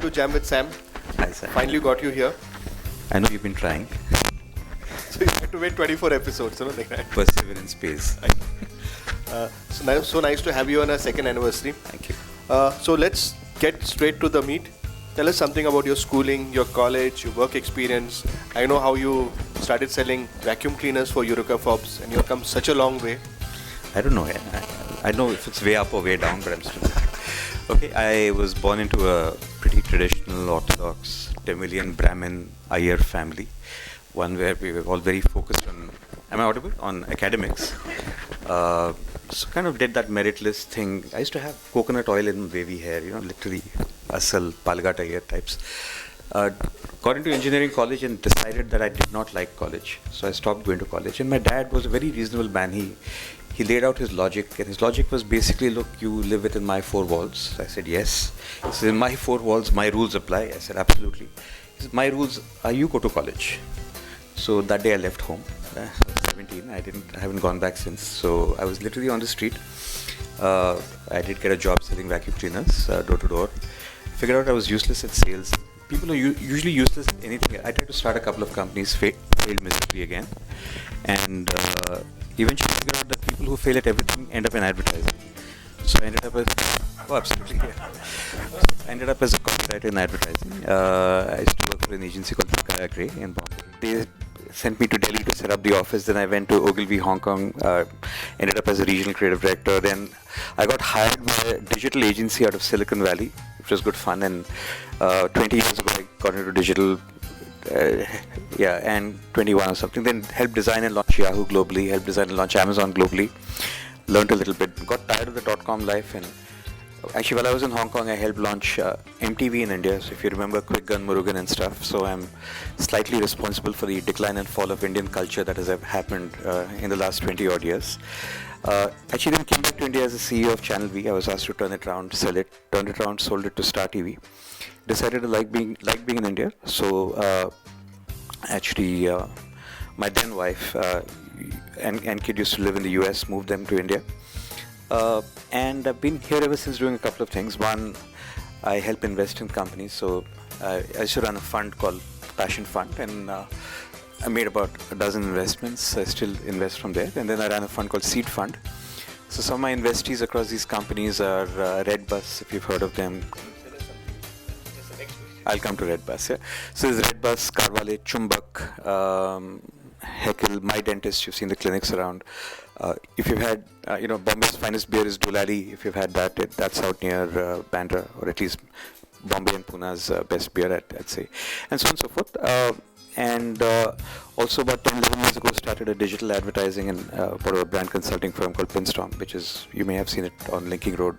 to Jam with Sam. Hi, Sam. Finally got you here. I know you've been trying. So you had to wait 24 episodes, like that. Perseverance pays. So nice to have you on our second anniversary. Thank you. So let's get straight to the meat. Tell us something about your schooling, your college, your work experience. I know how you started selling vacuum cleaners for Eureka Forbes, and you've come such a long way. I don't know. I know if it's way up or way down, but I'm still... Okay, I was born into a pretty traditional Orthodox Tamilian Brahmin Iyer family. One where we were all very focused on, am I audible? On academics. So kind of did that merit list thing. I used to have coconut oil in wavy hair, literally asal, palgat Iyer types. Got into engineering college and decided that I did not like college. So I stopped going to college. And my dad was a very reasonable man. He laid out his logic, and his logic was basically, look, you live within my four walls. I said, yes. He said, in my four walls, my rules apply. I said, absolutely. He said, my rules are you go to college. So that day I left home. I was 17. I haven't gone back since. So I was literally on the street. I did get a job selling vacuum cleaners, door to door. Figured out I was useless at sales. People are usually useless at anything. I tried to start a couple of companies, failed miserably again. And eventually figured out that people who fail at everything end up in advertising. So I ended up as, absolutely, yeah. I ended up as a copywriter in advertising. I used to work for an agency called Takaya Gray in Bombay. They sent me to Delhi to set up the office. Then I went to Ogilvy, Hong Kong, ended up as a regional creative director. Then I got hired by a digital agency out of Silicon Valley, which was good fun. And 20 years ago, I got into digital, and 21 or something. Then helped design and launch Yahoo globally, helped design and launch Amazon globally. Learned a little bit, got tired of the .com life, and actually while I was in Hong Kong, I helped launch MTV in India. So if you remember Quick Gun, Murugan and stuff. So I'm slightly responsible for the decline and fall of Indian culture that has happened in the last 20 odd years. Actually then came back to India as the CEO of Channel V. I was asked to turn it around, sell it, turned it around, sold it to Star TV. Decided to like being in India. So actually my then wife and kid used to live in the US, moved them to India. And I've been here ever since doing a couple of things. One, I help invest in companies. So I used to run a fund called Passion Fund, and I made about a dozen investments. I still invest from there. And then I ran a fund called Seed Fund. So some of my investees across these companies are Redbus, if you've heard of them. I'll come to Redbus, yeah. So there's Redbus, Carvale, Chumbak, Heckle, My Dentist. You've seen the clinics around. If you've had, Bombay's finest beer is Dulali. If you've had that, that's out near Bandra, or at least Bombay and Pune's best beer, I'd say, and so on and so forth. And also about 10, 11 years ago, started a digital advertising and for a brand consulting firm called Pinstorm, which is, you may have seen it on Linking Road.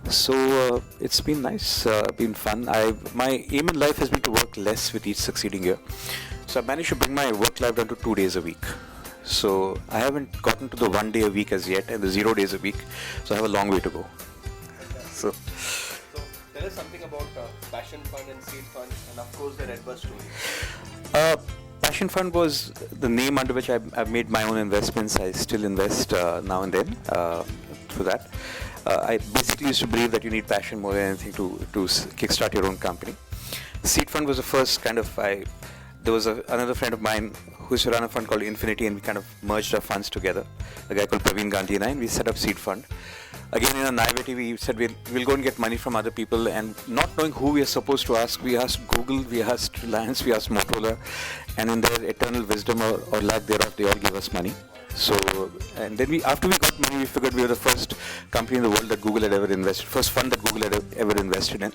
So it's been nice, been fun. My aim in life has been to work less with each succeeding year. So I managed to bring my work life down to 2 days a week. So I haven't gotten to the 1 day a week as yet, and the 0 days a week. So I have a long way to go. So tell us something about Passion Fund and Seed Fund, and of course the Redbus story. Passion Fund was the name under which I've made my own investments. I still invest now and then through that. I basically used to believe that you need passion more than anything to kickstart your own company. Seed Fund was the first kind of, there was another friend of mine who used to run a fund called Infinity, and we kind of merged our funds together, a guy called Praveen Gandhi and I, and we set up Seed Fund. Again, in our naivety, we said we'll go and get money from other people, and not knowing who we are supposed to ask, we asked Google, we asked Reliance, we asked Motorola, and in their eternal wisdom or lack thereof, they all gave us money. So, and then after we got money, we figured we were the first company in the world that Google had ever invested, first fund that Google had ever invested in.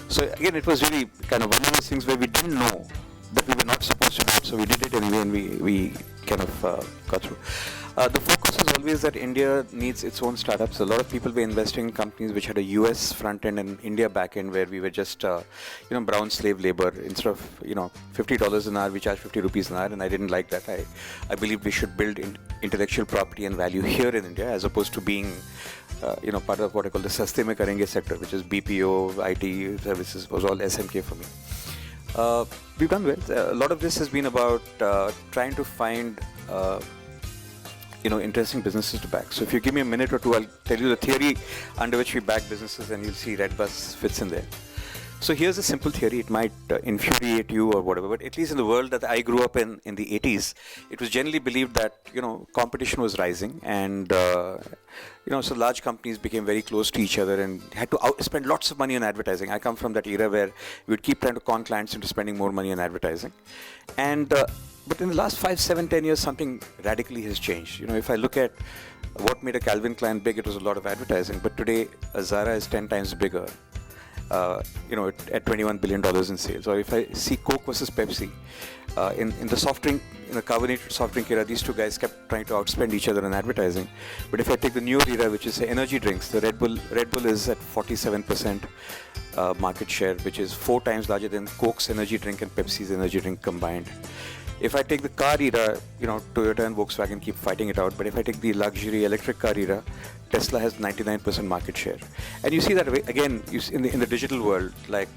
So again, it was really kind of one of those things where we didn't know that we were not supposed to do it, so we did it anyway, and we kind of got through. The focus is always that India needs its own startups. A lot of people were investing in companies which had a US front end and India back end, where we were just, brown slave labor. Instead of, $50 an hour, we charge 50 rupees an hour, and I didn't like that. I believed we should build intellectual property and value here in India, as opposed to being, part of what I call the Saste Mein Karenge sector, which is BPO, IT services, was all SMK for me. We've done well. A lot of this has been about trying to find interesting businesses to back. So if you give me a minute or two, I'll tell you the theory under which we back businesses, and you'll see Redbus fits in there. So here's a simple theory. It might infuriate you or whatever, but at least in the world that I grew up in the 80s, it was generally believed that competition was rising, and so large companies became very close to each other and had to spend lots of money on advertising. I come from that era where we would keep trying to con clients into spending more money on advertising, and but in the last 5, 7, 10 years, something radically has changed. If I look at what made a Calvin Klein big, it was a lot of advertising. But today, a Zara is 10 times bigger, at $21 billion in sales. Or if I see Coke versus Pepsi, in the soft drink, in the carbonated soft drink era, these two guys kept trying to outspend each other on advertising. But if I take the new era, which is energy drinks, the Red Bull is at 47% market share, which is 4 times larger than Coke's energy drink and Pepsi's energy drink combined. If I take the car era, Toyota and Volkswagen keep fighting it out. But if I take the luxury electric car era, Tesla has 99% market share. And you see that again in the digital world, like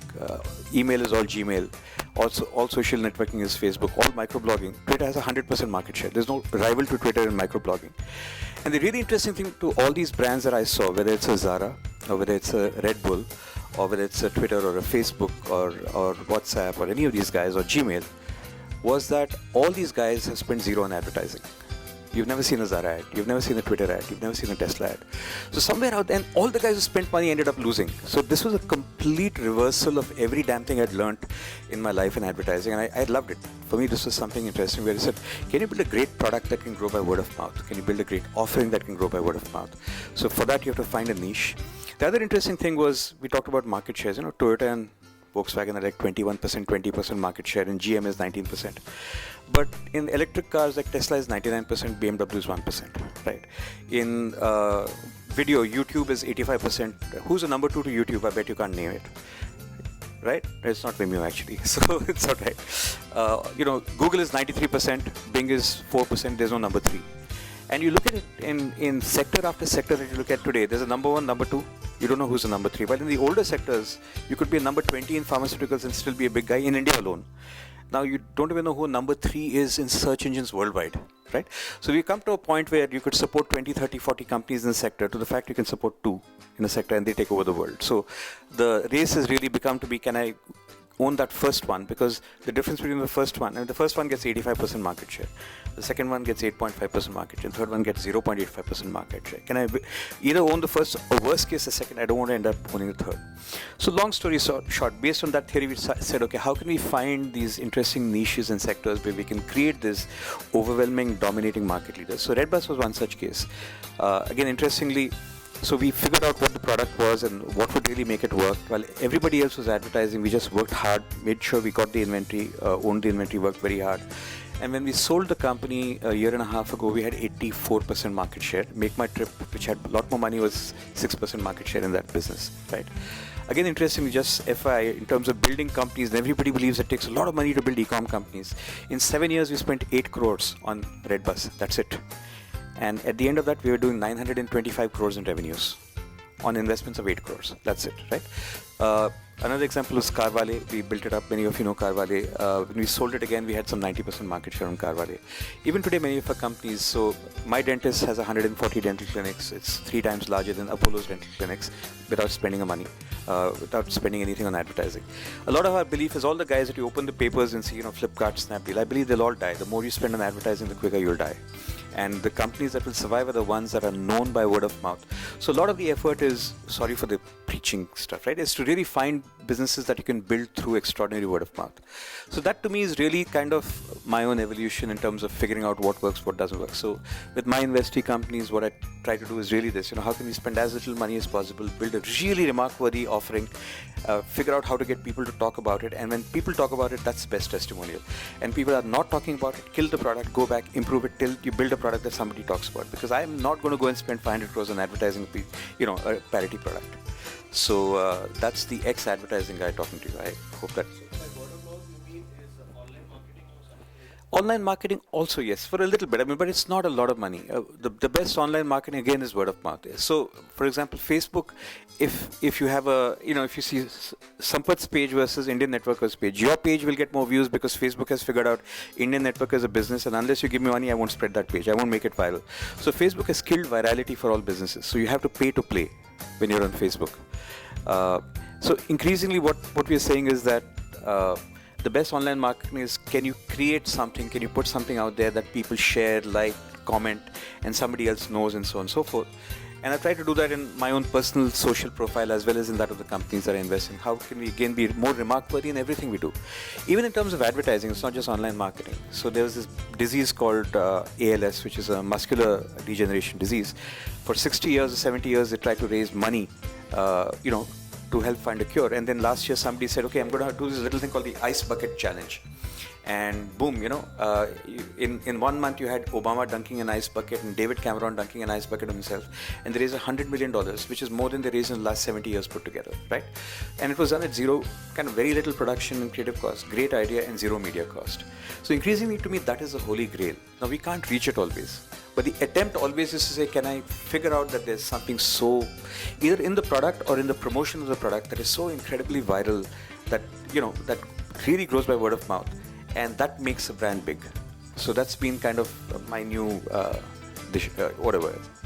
email is all Gmail, also all social networking is Facebook, all microblogging. Twitter has 100% market share. There's no rival to Twitter in microblogging. And the really interesting thing to all these brands that I saw, whether it's a Zara or whether it's a Red Bull or whether it's a Twitter or a Facebook or WhatsApp or any of these guys or Gmail, was that all these guys have spent zero on advertising. You've never seen a Zara ad, you've never seen a Twitter ad, you've never seen a Tesla ad. So somewhere out there, and all the guys who spent money ended up losing. So this was a complete reversal of every damn thing I'd learned in my life in advertising, and I loved it. For me, this was something interesting where I said, can you build a great product that can grow by word of mouth? Can you build a great offering that can grow by word of mouth? So for that, you have to find a niche. The other interesting thing was, we talked about market shares. Toyota and Volkswagen are like 21%, 20% market share, and GM is 19%. But in electric cars, like Tesla is 99%, BMW is 1%, right? In video, YouTube is 85%. Who's the number 2 to YouTube? I bet you can't name it. Right? It's not Vimeo actually, so it's not right. Google is 93%, Bing is 4%, there's no number 3. And you look at it in sector after sector that you look at today, there's a number 1, number 2, you don't know who's the number 3. But in the older sectors, you could be a number 20 in pharmaceuticals and still be a big guy in India alone. Now you don't even know who number 3 is in search engines worldwide, right? So we come to a point where you could support 20, 30, 40 companies in the sector to the fact you can support 2 in a sector and they take over the world. So the race has really become to be, can I own that first one? Because the difference between the first one, the first one gets 85% market share, the second one gets 8.5% market share, the third one gets 0.85% market share. Can I either own the first, or worst case the second? I don't want to end up owning the third. So long story short, based on that theory, we said, okay, how can we find these interesting niches and sectors where we can create this overwhelming, dominating market leaders? So Redbus was one such case. Again, interestingly, so we figured out what the product was and what would really make it work. While everybody else was advertising, we just worked hard, made sure we got the inventory, owned the inventory, worked very hard. And when we sold the company a year and a half ago, we had 84% market share. Make My Trip, which had a lot more money, was 6% market share in that business, right? Again, interestingly, just FYI, in terms of building companies, everybody believes it takes a lot of money to build e-com companies. In 7 years, we spent 8 crores on Redbus. That's it. And at the end of that, we were doing 925 crores in revenues on investments of 8 crores. That's it, right? Another example is Carvale. We built it up. Many of you know Carvale. When we sold it again, we had some 90% market share on Carvale. Even today, many of our companies, so my dentist has 140 dental clinics. It's 3 times larger than Apollo's dental clinics without spending money, without spending anything on advertising. A lot of our belief is all the guys that you open the papers and see, Flipkart, Snapdeal, I believe they'll all die. The more you spend on advertising, the quicker you'll die. And the companies that will survive are the ones that are known by word of mouth. So a lot of the effort is, sorry for the preaching stuff, right, is to really find businesses that you can build through extraordinary word of mouth. So that to me is really kind of my own evolution in terms of figuring out what works, what doesn't work. So with my investee companies, what I try to do is really this, how can we spend as little money as possible, build a really remark-worthy offering, figure out how to get people to talk about it, and when people talk about it, that's the best testimonial. And people are not talking about it, kill the product, go back, improve it till you build a product that somebody talks about. Because I'm not going to go and spend 500 crores on advertising, a parity product. So that's the ex-advertising guy talking to you. I hope that. By word of mouth, you mean is online marketing or something? Online marketing also, yes, for a little bit. But it's not a lot of money. The best online marketing again is word of mouth. So, for example, Facebook, if you have if you see Sampath's page versus Indian Networker's page, your page will get more views because Facebook has figured out Indian Networker is a business, and unless you give me money, I won't spread that page. I won't make it viral. So Facebook has killed virality for all businesses. So you have to pay to play when you're on Facebook. So increasingly what we're saying is that the best online marketing is, can you create something, can you put something out there that people share, like, comment, and somebody else knows, and so on and so forth. And I try to do that in my own personal social profile as well as in that of the companies that I invest in. How can we again be more remark worthy in everything we do? Even in terms of advertising, it's not just online marketing. So there's this disease called ALS, which is a muscular degeneration disease. For 60 years or 70 years, they tried to raise money, to help find a cure. And then last year, somebody said, okay, I'm going to do this little thing called the Ice Bucket Challenge. And boom, in 1 month you had Obama dunking an ice bucket and David Cameron dunking an ice bucket himself, and they raised $100 million, which is more than they raised in the last 70 years put together, right? And it was done at zero, kind of very little production and creative cost, great idea, and zero media cost. So increasingly, to me, that is the holy grail. Now, we can't reach it always, but the attempt always is to say, can I figure out that there's something so, either in the product or in the promotion of the product, that is so incredibly viral that, that really grows by word of mouth. And that makes a brand big. So that's been kind of my new,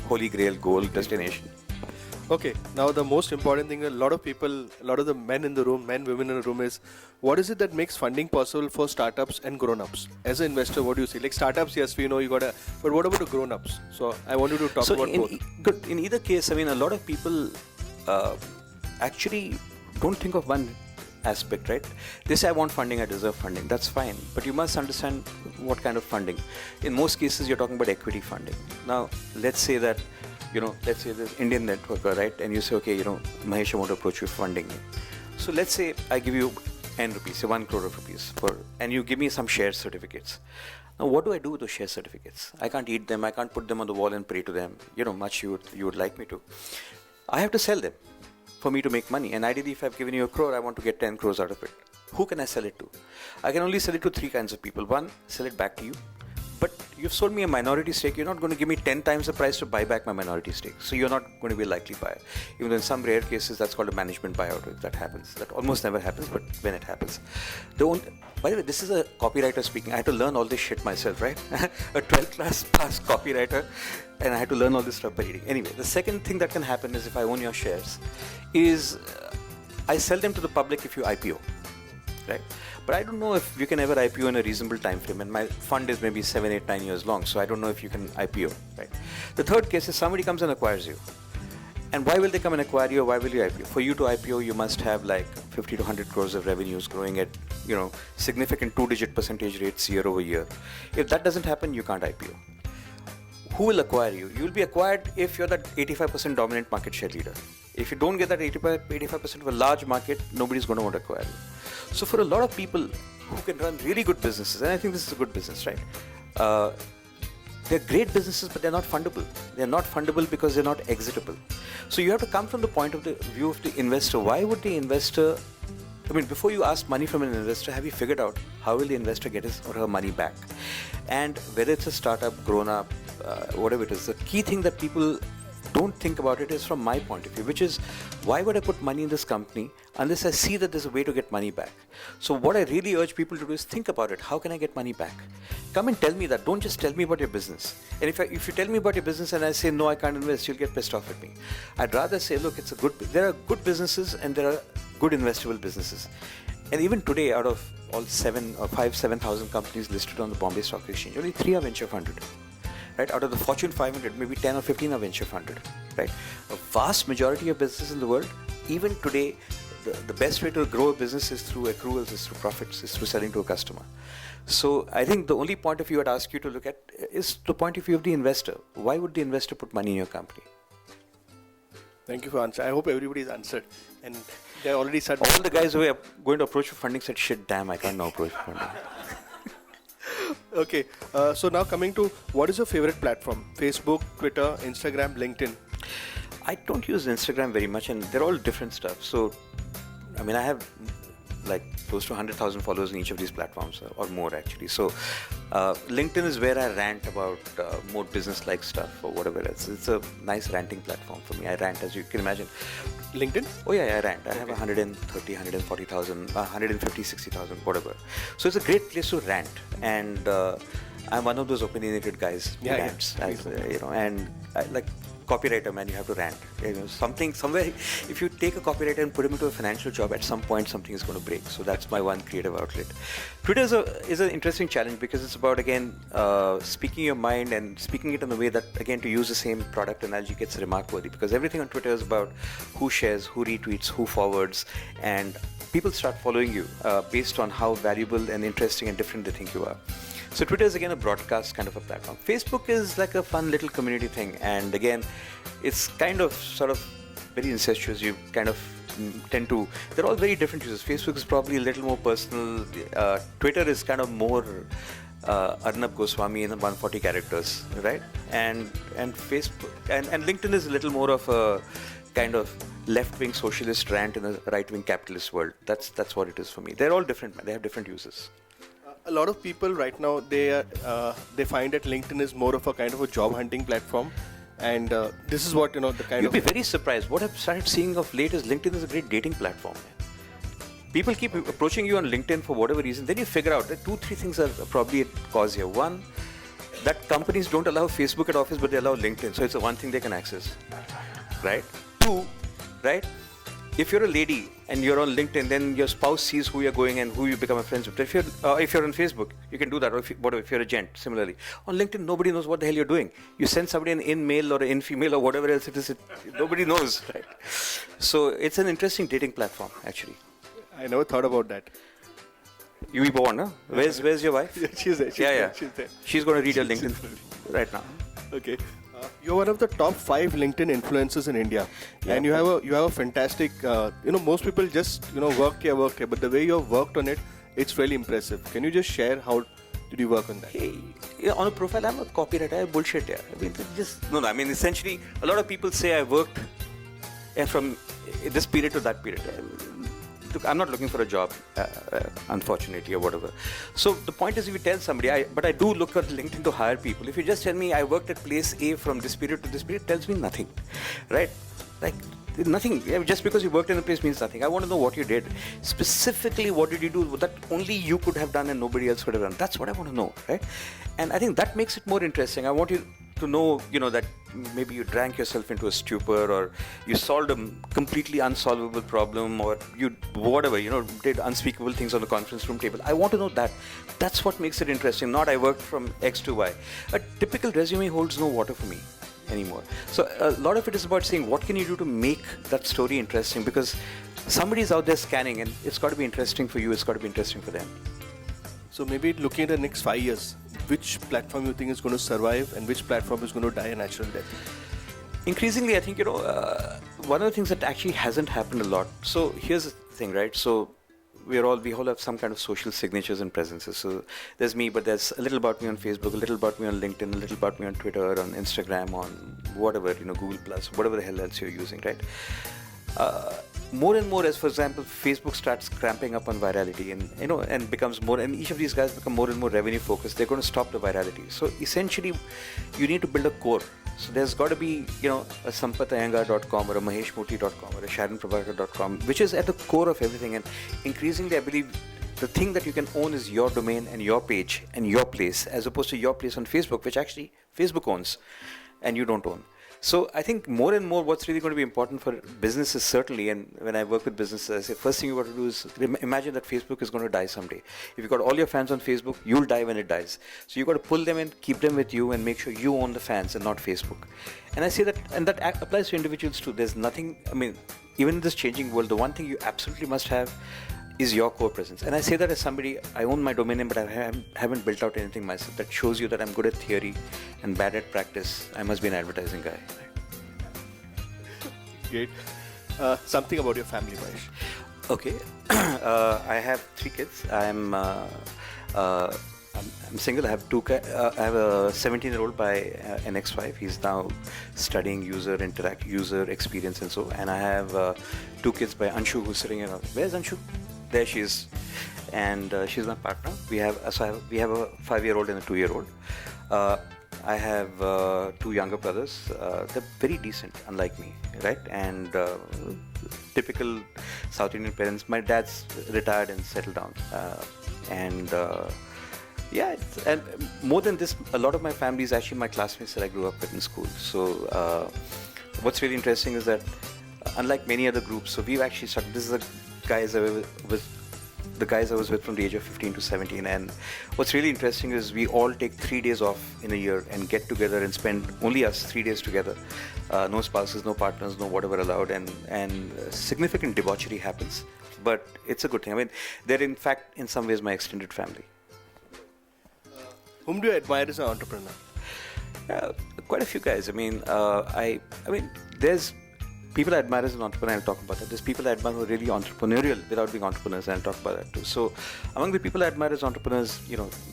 holy grail goal destination. Okay, now the most important thing, a lot of the men in the room, women in the room, is what is it that makes funding possible for startups and grown-ups? As an investor, what do you see? Like startups, yes, we know you got but what about the grown-ups? So I want you to talk about both. In either case, I mean, a lot of people actually don't think of one aspect, right? They say, I want funding, I deserve funding. That's fine. But you must understand what kind of funding. In most cases, you're talking about equity funding. Now, let's say that, let's say this Indian networker, right? And you say, okay, Mahesh, I want to approach you for funding. So let's say I give you N rupees, say 1 crore of rupees, and you give me some share certificates. Now, what do I do with those share certificates? I can't eat them. I can't put them on the wall and pray to them, much you would like me to. I have to sell them for me to make money. And ideally, if I've given you 1 crore, I want to get 10 crores out of it. Who can I sell it to? I can only sell it to 3 kinds of people. One, sell it back to you. But you've sold me a minority stake. You're not going to give me 10 times the price to buy back my minority stake. So you're not going to be a likely buyer. Even though in some rare cases, that's called a management buyout. If that happens. That almost never happens, but when it happens. By the way, this is a copywriter speaking. I had to learn all this shit myself, right? A 12th class pass copywriter. And I had to learn all this stuff by reading. Anyway, the second thing that can happen is, if I own your shares, is I sell them to the public if you IPO, right? But I don't know if you can ever IPO in a reasonable time frame, and my fund is maybe 7, 8, 9 years long, so I don't know if you can IPO, right? The third case is somebody comes and acquires you. And why will they come and acquire you, or why will you IPO? For you to IPO, you must have like 50 to 100 crores of revenues growing at, significant 2-digit percentage rates year over year. If that doesn't happen, you can't IPO. Who will acquire you? You will be acquired if you're that 85% dominant market share leader. If you don't get that 85% of a large market, nobody's going to want to acquire you. So for a lot of people who can run really good businesses, and I think this is a good business, right? They're great businesses, but they're not fundable. They're not fundable because they're not exitable. So you have to come from the point of the view of the investor. Why would the investor, before you ask money from an investor, have you figured out how will the investor get his or her money back? And whether it's a startup, grown up, whatever it is, the key thing that people don't think about it is from my point of view, which is, why would I put money in this company unless I see that there's a way to get money back? So what I really urge people to do is think about it. How can I get money back? Come and tell me that. Don't just tell me about your business. And if you tell me about your business and I say, no, I can't invest, you'll get pissed off at me. I'd rather say, look, there are good businesses and there are good investable businesses. And even today, out of all 7,000 companies listed on the Bombay Stock Exchange, only 3 are venture funded. Right? Out of the Fortune 500, maybe 10 or 15 are venture funded. Right? A vast majority of businesses in the world, even today, the best way to grow a business is through accruals, is through profits, is through selling to a customer. So I think the only point of view I'd ask you to look at is the point of view of the investor. Why would the investor put money in your company? Thank you for answering. I hope everybody's answered. And they already said... All the guys who are going to approach for funding said, shit, damn, I can't now approach for funding. Okay, so now coming to, what is your favorite platform? Facebook, Twitter, Instagram, LinkedIn? I don't use Instagram very much, and they're all different stuff. So, I have like close to 100,000 followers in each of these platforms, or more actually. So, LinkedIn is where I rant about more business-like stuff or whatever else. It's a nice ranting platform for me. I rant, as you can imagine. LinkedIn? Oh yeah, I rant. I have 130, 140,000, 150, 60,000, whatever. So it's a great place to rant, and I'm one of those opinionated guys who rants. And copywriter, man, you have to rant. You know, somewhere, if you take a copywriter and put him into a financial job, at some point something is going to break. So that's my one creative outlet. Twitter is an interesting challenge because it's about, again, speaking your mind and speaking it in a way that, again, to use the same product analogy, gets remark worthy, because everything on Twitter is about who shares, who retweets, who forwards, and people start following you based on how valuable and interesting and different they think you are. So Twitter is, again, a broadcast kind of a platform. Facebook is like a fun little community thing, and again, it's kind of sort of very incestuous. You kind of tend to, they're all very different users. Facebook is probably a little more personal. Twitter is kind of more Arnab Goswami in 140 characters, right? And Facebook and LinkedIn is a little more of a kind of left-wing socialist rant in a right-wing capitalist world. That's what it is for me. They're all different, man. They have different uses. A lot of people right now, they find that LinkedIn is more of a kind of a job hunting platform, and this is what, the kind You'll of... be very surprised. What I've started seeing of late is LinkedIn is a great dating platform. People keep approaching you on LinkedIn for whatever reason. Then you figure out that 2-3 things are probably a cause here. One, that companies don't allow Facebook at office, but they allow LinkedIn. So it's the one thing they can access, right? Two, right? If you're a lady and you're on LinkedIn, then your spouse sees who you're going and who you become friends with. If you're on Facebook, you can do that. Or if you're a gent, similarly. On LinkedIn, nobody knows what the hell you're doing. You send somebody an in male or an in female or whatever else it is. Nobody knows, right? So it's an interesting dating platform, actually. I never thought about that. You be born, huh? Where's your wife? Yeah, she's there. She's there. She's going to read your LinkedIn right now. Okay. You're one of the top 5 LinkedIn influencers in India, and you have a fantastic. Most people just work here, but the way you have worked on it, it's really impressive. Can you just share how did you work on that? Hey, on a profile, I'm a copywriter. I bullshit. Yeah, I mean, I mean, essentially, a lot of people say I worked from this period to that period. Look, I'm not looking for a job, unfortunately, or whatever. So the point is, if you tell somebody, but I do look at LinkedIn to hire people. If you just tell me I worked at place A from this period to this period, it tells me nothing, right? Like nothing. Just because you worked in a place means nothing. I want to know what you did. Specifically, what did you do that only you could have done and nobody else could have done? That's what I want to know, right? And I think that makes it more interesting. I want you to know, that maybe you drank yourself into a stupor, or you solved a completely unsolvable problem, or you whatever, did unspeakable things on the conference room table. I want to know that. That's what makes it interesting. Not I worked from X to Y. A typical resume holds no water for me anymore. So a lot of it is about saying what can you do to make that story interesting, because somebody's out there scanning and it's got to be interesting for you, it's got to be interesting for them. So maybe looking at the next 5 years, which platform you think is going to survive and which platform is going to die a natural death? Increasingly, I think, one of the things that actually hasn't happened a lot. So here's the thing, right? So we all have some kind of social signatures and presences. So there's me, but there's a little about me on Facebook, a little about me on LinkedIn, a little about me on Twitter, on Instagram, on whatever, Google Plus, whatever the hell else you're using, right? More and more, as for example, Facebook starts cramping up on virality, and becomes more, and each of these guys become more and more revenue focused. They're going to stop the virality. So essentially, you need to build a core. So there's got to be, a sampathayangar.com or a maheshmurthy.com or a sharonprabhakar.com, which is at the core of everything. And increasingly, I believe the thing that you can own is your domain and your page and your place, as opposed to your place on Facebook, which actually Facebook owns and you don't own. So I think more and more what's really going to be important for businesses, certainly, and when I work with businesses, I say first thing you got to do is imagine that Facebook is going to die someday. If you've got all your fans on Facebook, you'll die when it dies. So you've got to pull them in, keep them with you, and make sure you own the fans and not Facebook. And I say that, and that applies to individuals too. There's nothing, even in this changing world, the one thing you absolutely must have is your core presence. And I say that as somebody, I own my domain name, but I haven't built out anything myself. That shows you that I'm good at theory and bad at practice. I must be an advertising guy. Great. Something about your family, Mahesh. Okay. I have 3 kids. I'm single. I have I have a 17-year-old by an ex-wife. He's now studying user experience and so. And I have 2 kids by Anshu, who's sitting around. Where's Anshu? There she is, and she's my partner. We have a 5-year-old and a 2-year-old. I have 2 younger brothers. They're very decent, unlike me, right? And typical South Indian parents. My dad's retired and settled down, and more than this, a lot of my family is actually my classmates that I grew up with in school. So what's really interesting is that unlike many other groups, so we've actually started. This is the guys I was with from the age of 15 to 17. And what's really interesting is we all take 3 days off in a year and get together and spend only us 3 days together. No spouses, no partners, no whatever allowed, and significant debauchery happens. But it's a good thing. I mean, they're in fact in some ways my extended family. Whom do you admire as an entrepreneur? Quite a few guys. I mean, there's people I admire as an entrepreneur. I'll talk about that. There's people I admire who are really entrepreneurial without being entrepreneurs, and I'll talk about that too. So, among the people I admire as entrepreneurs,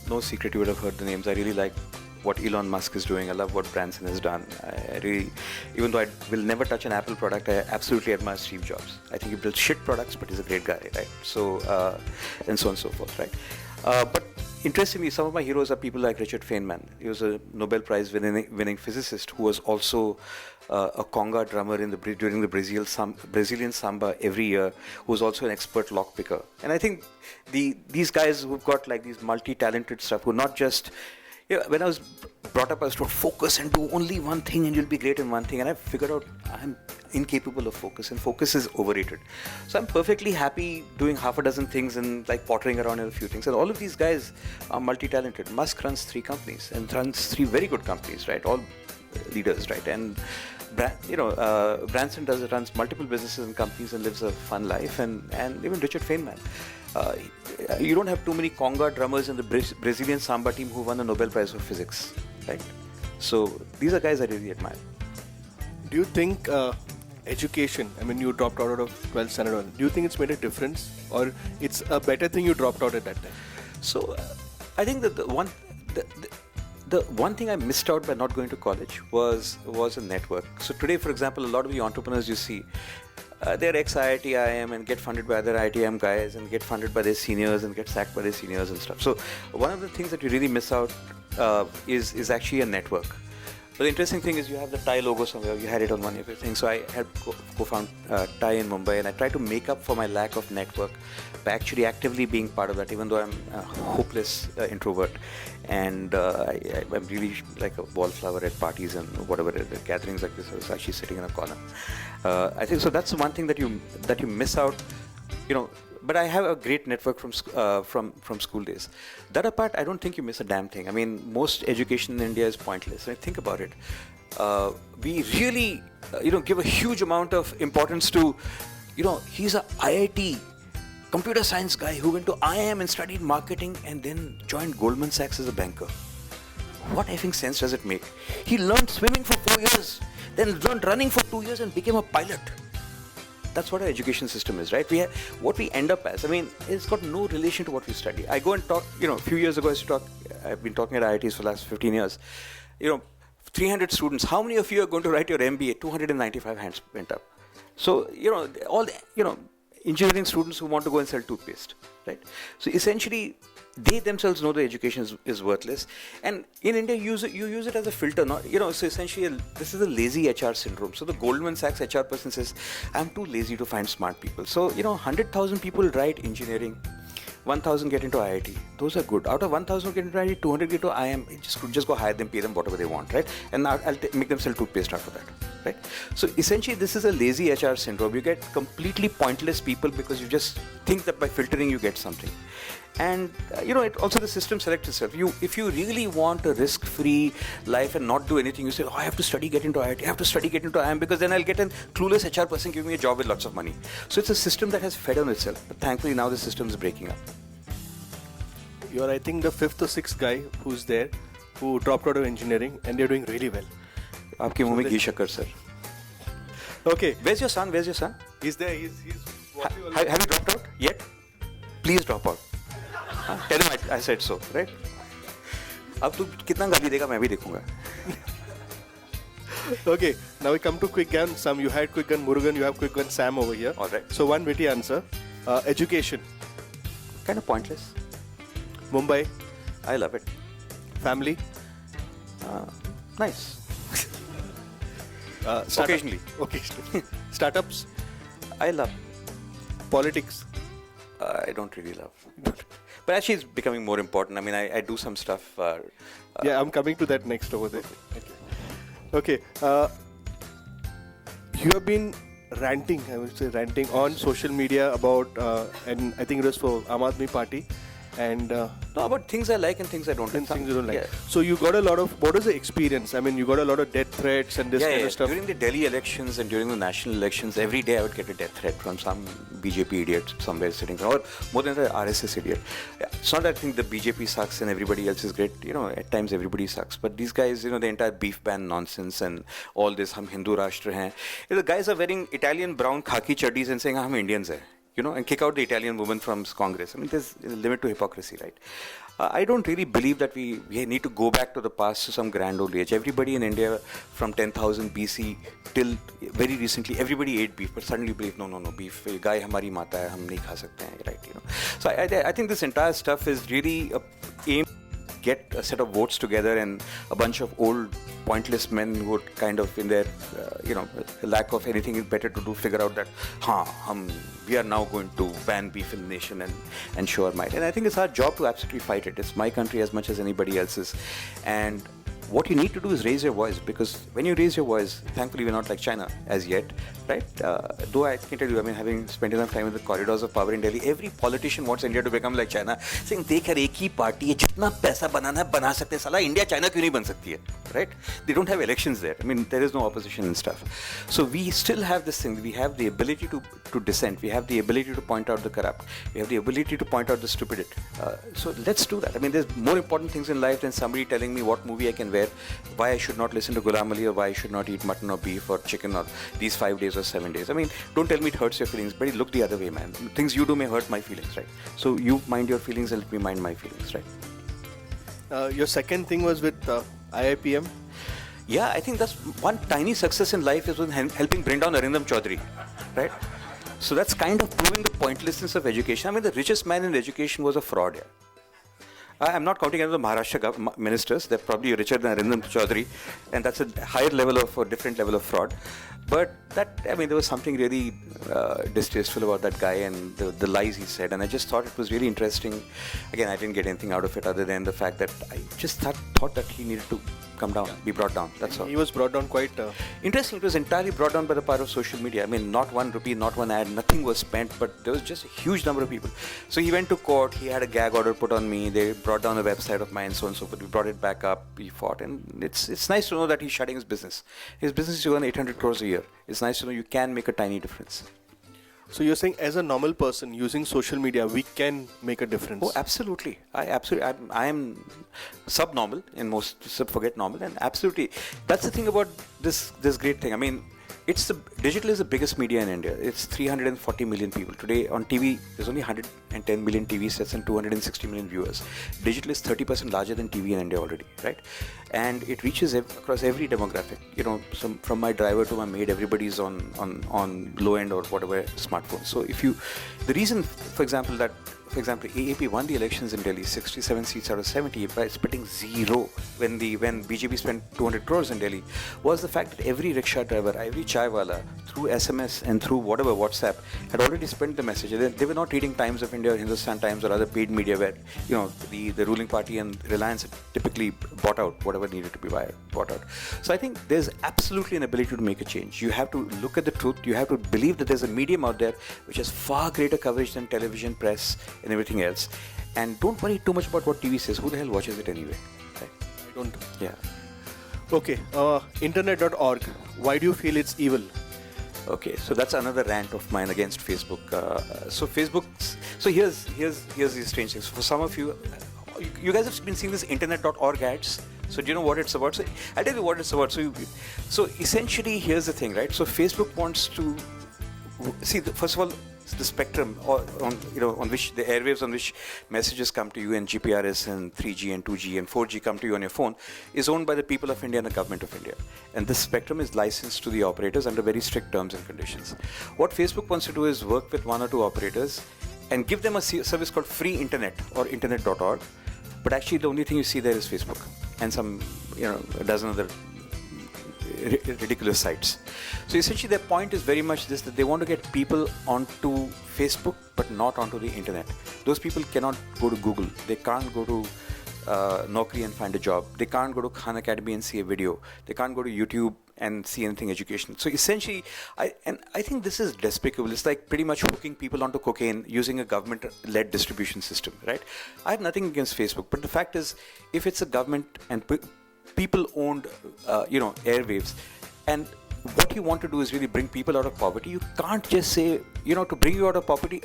no secret, you would have heard the names. I really like what Elon Musk is doing. I love what Branson has done. I really, even though I will never touch an Apple product, I absolutely admire Steve Jobs. I think he builds shit products, but he's a great guy, right? So, and so on and so forth, right? But interestingly, some of my heroes are people like Richard Feynman. He was a Nobel Prize winning physicist who was also a conga drummer during the Brazilian samba every year, who was also an expert lockpicker. And I think these guys who've got like these multi-talented stuff, who not just, when I was brought up, I was told focus and do only one thing and you'll be great in one thing. And I figured out I'm incapable of focus, and focus is overrated. So I'm perfectly happy doing half a dozen things and like pottering around in a few things. And all of these guys are multi-talented. Musk runs 3 companies and runs 3 very good companies, right? All leaders, right? And Branson runs multiple businesses and companies and lives a fun life. And even Richard Feynman. You don't have too many conga drummers in the Brazilian samba team who won the Nobel Prize for Physics, right? So these are guys I really admire. Do you think education, I mean, you dropped out of 12th standard, do you think it's made a difference, or it's a better thing you dropped out at that time? So I think that the one thing I missed out by not going to college was a network. So today, for example, a lot of the entrepreneurs you see, they're ex-IIT IIM and get funded by other IITM guys and get funded by their seniors and get sacked by their seniors and stuff. So one of the things that you really miss out is actually a network. But the interesting thing is you have the TIE logo somewhere. You had it on one of your things. So I had co-found TIE in Mumbai, and I tried to make up for my lack of network by actually actively being part of that, even though I'm a hopeless introvert. And I'm really like a wallflower at parties and whatever gatherings like this. I was actually sitting in a corner. I think so. That's one thing that you miss out. But I have a great network from school days. That apart, I don't think you miss a damn thing. I mean, most education in India is pointless. I think about it. We really, give a huge amount of importance to, he's a IIT computer science guy who went to IIM and studied marketing and then joined Goldman Sachs as a banker. What effing sense does it make? He learned swimming for 4 years, then learned running for 2 years and became a pilot. That's what our education system is, right? What we end up as, I mean, it's got no relation to what we study. I go and talk, a few years ago I've been talking at IITs for the last 15 years. 300 students, how many of you are going to write your MBA? 295 hands went up. So, all the, engineering students who want to go and sell toothpaste, right? So essentially, they themselves know the education is worthless, and in India you use it as a filter, not so essentially this is a lazy HR syndrome. So the Goldman Sachs HR person says, I'm too lazy to find smart people. So 100,000 people write engineering, 1,000 get into IIT. Those are good. Out of 1,000 get into IIT, 200 get to IIM. Just go hire them, pay them whatever they want, right? And I'll make them sell toothpaste after that, right? So essentially, this is a lazy HR syndrome. You get completely pointless people because you just think that by filtering you get something. And it also the system selects itself. If you really want a risk-free life and not do anything, you say, I have to study, get into IIT, I have to study, get into IIM, because then I'll get a clueless HR person giving me a job with lots of money. So it's a system that has fed on itself. But thankfully now the system is breaking up. You're, I think, the 5th or 6th guy who's there who dropped out of engineering, and they're doing really well. Aapke muh mein ghee shakkar, sir. Okay. Where's your son? He's there. He's have you dropped out yet? Please drop out. Tell him I said so, right? अब तू कितना गाली देगा मैं भी देखूंगा. Okay, now we come to quick gun. Sam, you had quick gun Murugan, you have quick gun Sam over here. All right. So one witty answer. Education. Kind of pointless. Mumbai. I love it. Family. Nice. Occasionally. Startups. I love. Politics. I don't really love. But actually it's becoming more important. I mean, I do some stuff. Yeah, I'm coming to that next over there. Okay. You have been ranting, I would say ranting on social media about, and I think it was for Aam Aadmi Party, and No, about things I like and things I don't like. things you don't like. Yeah. So you got a lot of, what was the experience? I mean, you got a lot of death threats and this kind of stuff. During the Delhi elections and during the national elections, every day I would get a death threat from some BJP idiot somewhere sitting, or more than the RSS idiot. Yeah, it's not that I think the BJP sucks and everybody else is great. At times everybody sucks. But these guys, the entire beef ban nonsense and all this, hum Hindu Rashtra hain. The guys are wearing Italian brown khaki chaddis and saying, hum Indians hai. And kick out the Italian woman from Congress. I mean, there's a limit to hypocrisy, right? I don't really believe that we need to go back to the past to some grand old age. Everybody in India from 10,000 BC till very recently, everybody ate beef, but suddenly believe, no, beef, गाय हमारी माता है, हम नहीं खा सकते हैं, right? So I think this entire stuff is really aimed to get a set of votes together, and a bunch of old pointless men who would kind of in their lack of anything better to do figure out that we are now going to ban beef in the nation and show our might. And I think it's our job to absolutely fight it. It's my country as much as anybody else's. And what you need to do is raise your voice, because when you raise your voice, thankfully we're not like China as yet, right? Though I can tell you, I mean, having spent enough time in the corridors of power in Delhi, every politician wants India to become like China, saying, देख यार एक ही party है, जितना पैसा बनाना है बना सकते हैं, साला इंडिया चाइना क्यों नहीं बन सकती है, right? They don't have elections there. I mean, there is no opposition and stuff. So we still have this thing. We have the ability to dissent. We have the ability to point out the corrupt. We have the ability to point out the stupid. So let's do that. I mean, there's more important things in life than somebody telling me what movie I can wear, why I should not listen to Ghulam Ali, or why I should not eat mutton or beef or chicken or these 5 days or 7 days. I mean, don't tell me it hurts your feelings, but look the other way, man. Things you do may hurt my feelings, right? So you mind your feelings and let me mind my feelings, right? Your second thing was with IIPM. Yeah, I think that's one tiny success in life is with helping bring down Arindam Chaudhary, right? So that's kind of proving the pointlessness of education. I mean, the richest man in education was a fraud, yeah. I'm not counting any of the Maharashtra ministers. They're probably richer than Arindam Chaudhary, and that's a higher level of, or different level of fraud. But there was something really distasteful about that guy and the lies he said, and I just thought it was really interesting. Again, I didn't get anything out of it other than the fact that I just thought that he needed to come down, be brought down. That's all. He was brought down quite... Interesting, it was entirely brought down by the power of social media. I mean, not 1 rupee, not one ad, nothing was spent, but there was just a huge number of people. So he went to court, he had a gag order put on me, they brought down a website of mine, so and so forth. We brought it back up, we fought, and it's nice to know that he's shutting his business. His business is to earn 800 crores a year. It's nice to know you can make a tiny difference. So you're saying as a normal person using social media, we can make a difference? Oh, absolutely. I am subnormal in most, forget normal, and absolutely. That's the thing about this great thing. I mean, digital is the biggest media in India. It's 340 million people. Today on TV, there's only 110 million TV sets and 260 million viewers. Digital is 30% larger than TV in India already, right? And it reaches across every demographic. From my driver to my maid, everybody's on low end or whatever smartphone. So the reason, for example, AAP won the elections in Delhi, 67 seats out of 70 by spending zero when BJP spent 200 crores in Delhi, was the fact that every rickshaw driver, every chaiwala, through SMS and through whatever WhatsApp, had already spent the message. They were not reading Times of India or Hindustan Times or other paid media where the ruling party and Reliance had typically bought out whatever needed to be bought out. So I think there's absolutely an ability to make a change. You have to look at the truth. You have to believe that there's a medium out there which has far greater coverage than television, press, and everything else. And don't worry too much about what TV says. Who the hell watches it anyway? Right? I don't. Yeah. Okay. Internet.org. Why do you feel it's evil? Okay, so that's another rant of mine against Facebook. So here's the strange thing. For some of you guys have been seeing this Internet.org ads. So do you know what it's about? So I'll tell you what it's about. So essentially, here's the thing, right? So Facebook wants to see. First of all, the spectrum on which the airwaves on which messages come to you, and GPRS and 3G and 2G and 4G come to you on your phone, is owned by the people of India and the government of India. And this spectrum is licensed to the operators under very strict terms and conditions. What Facebook wants to do is work with 1 or 2 operators and give them a service called free internet or internet.org. But actually the only thing you see there is Facebook and some a dozen other ridiculous sites. So essentially their point is very much this, that they want to get people onto Facebook but not onto the internet. Those people cannot go to Google. They can't go to Naukri and find a job. They can't go to Khan Academy and see a video. They can't go to YouTube and see anything educational. So essentially, I think this is despicable. It's like pretty much hooking people onto cocaine using a government-led distribution system, right? I have nothing against Facebook, but the fact is, if it's a government and people-owned, airwaves, and what you want to do is really bring people out of poverty. You can't just say, to bring you out of poverty,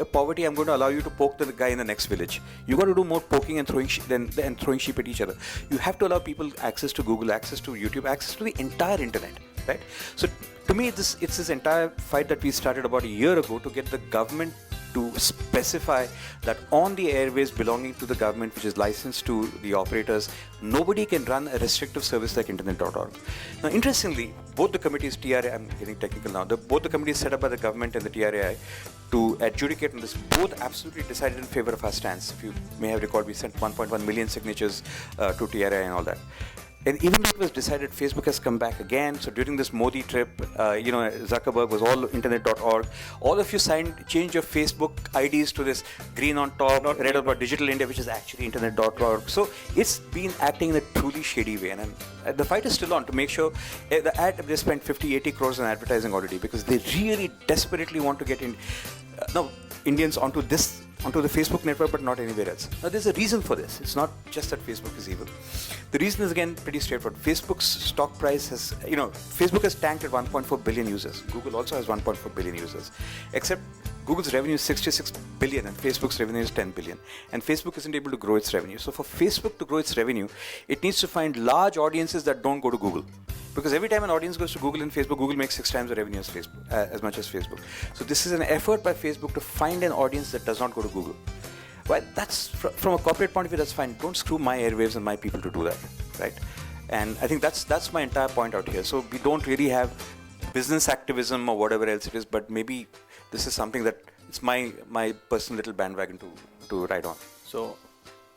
I'm going to allow you to poke the guy in the next village. You got to do more poking and throwing than throwing sheep at each other. You have to allow people access to Google, access to YouTube, access to the entire internet, right? So to me, it's this entire fight that we started about a year ago to get the government to specify that on the airways belonging to the government, which is licensed to the operators, nobody can run a restrictive service like internet.org. Now, interestingly, both the committees, TRAI, I'm getting technical now, both the committees set up by the government and the TRAI to adjudicate on this, both absolutely decided in favor of our stance. If you may have recalled, we sent 1.1 million signatures to TRAI and all that. And even though it was decided, Facebook has come back again. So during this Modi trip, Zuckerberg was all internet.org. All of you change your Facebook IDs to this green on top, red about Digital India, which is actually internet.org. So it's been acting in a truly shady way. And the fight is still on to make sure they spent 50-80 crores on advertising already, because they really desperately want to get Indians onto the Facebook network, but not anywhere else. Now, there's a reason for this. It's not just that Facebook is evil. The reason is, again, pretty straightforward. Facebook's stock price Facebook has tanked at 1.4 billion users. Google also has 1.4 billion users. Except Google's revenue is 66 billion and Facebook's revenue is 10 billion. And Facebook isn't able to grow its revenue. So for Facebook to grow its revenue, it needs to find large audiences that don't go to Google. Because every time an audience goes to Google and Facebook, Google makes 6 times the revenue as Facebook, as much as Facebook. So this is an effort by Facebook to find an audience that does not go to Google. Well, that's from a corporate point of view, that's fine. Don't screw my airwaves and my people to do that, right? And I think that's my entire point out here. So we don't really have business activism or whatever else it is, but maybe this is something that it's my personal little bandwagon to ride on. So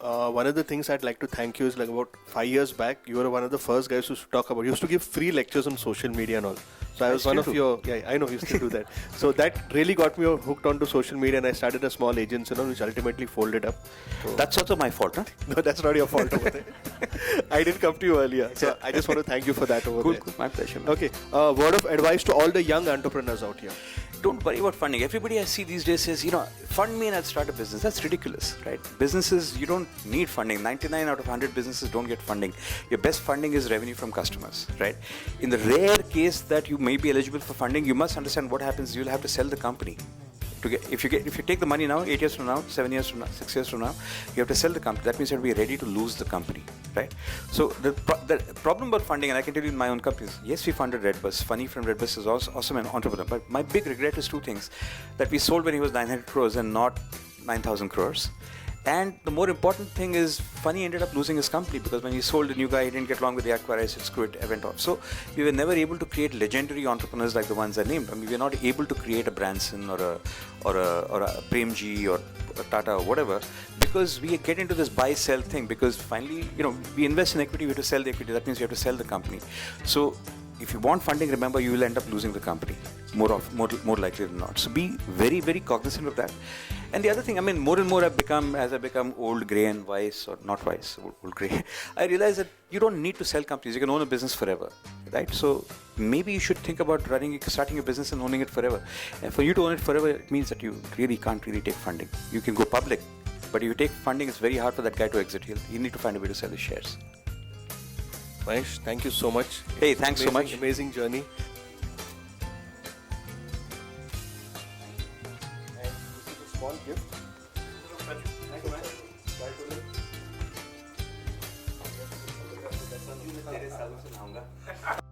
one of the things I'd like to thank you is, like, about 5 years back, you were one of the first guys who used to give free lectures on social media and all. So I was one of your, I know you still do that. So that really got me hooked onto social media, and I started a small agency, which ultimately folded up. So that's also my fault, huh? No, that's not your fault over there. I didn't come to you earlier. So I just want to thank you for that over there. Cool, my pleasure. Man. Okay, word of advice to all the young entrepreneurs out here. Don't worry about funding. Everybody I see these days says, fund me and I'll start a business. That's ridiculous, right? Businesses, you don't need funding. 99 out of 100 businesses don't get funding. Your best funding is revenue from customers, right? In the rare case that you may be eligible for funding, you must understand what happens. You'll have to sell the company. If you take the money now, 8 years from now, 7 years from now, 6 years from now, you have to sell the company. That means you have to be ready to lose the company, right? So the problem about funding, and I can tell you in my own companies, yes, we funded Redbus. Funny from Redbus is awesome an entrepreneur. But my big regret is 2 things: that we sold when he was 900 crores and not 9,000 crores. And the more important thing is, Funny ended up losing his company, because when he sold, a new guy, he didn't get along with the acquirer. I said, screw it, I went off. So we were never able to create legendary entrepreneurs like the ones I named. I mean, we were not able to create a Branson or a Premji or a Tata or whatever, because we get into this buy-sell thing. Because finally, we invest in equity, we have to sell the equity. That means you have to sell the company. So if you want funding, remember, you will end up losing the company, more likely than not. So be very, very cognizant of that. And the other thing, more and more as I become old, grey and wise, or not wise, old grey, I realize that you don't need to sell companies. You can own a business forever, right? So maybe you should think about starting a business and owning it forever. And for you to own it forever, it means that you really can't take funding. You can go public, but if you take funding, it's very hard for that guy to exit. You need to find a way to sell his shares. Mahesh, thank you so much. Hey, thanks so much. Amazing journey. And this is a small gift. Thank you, man.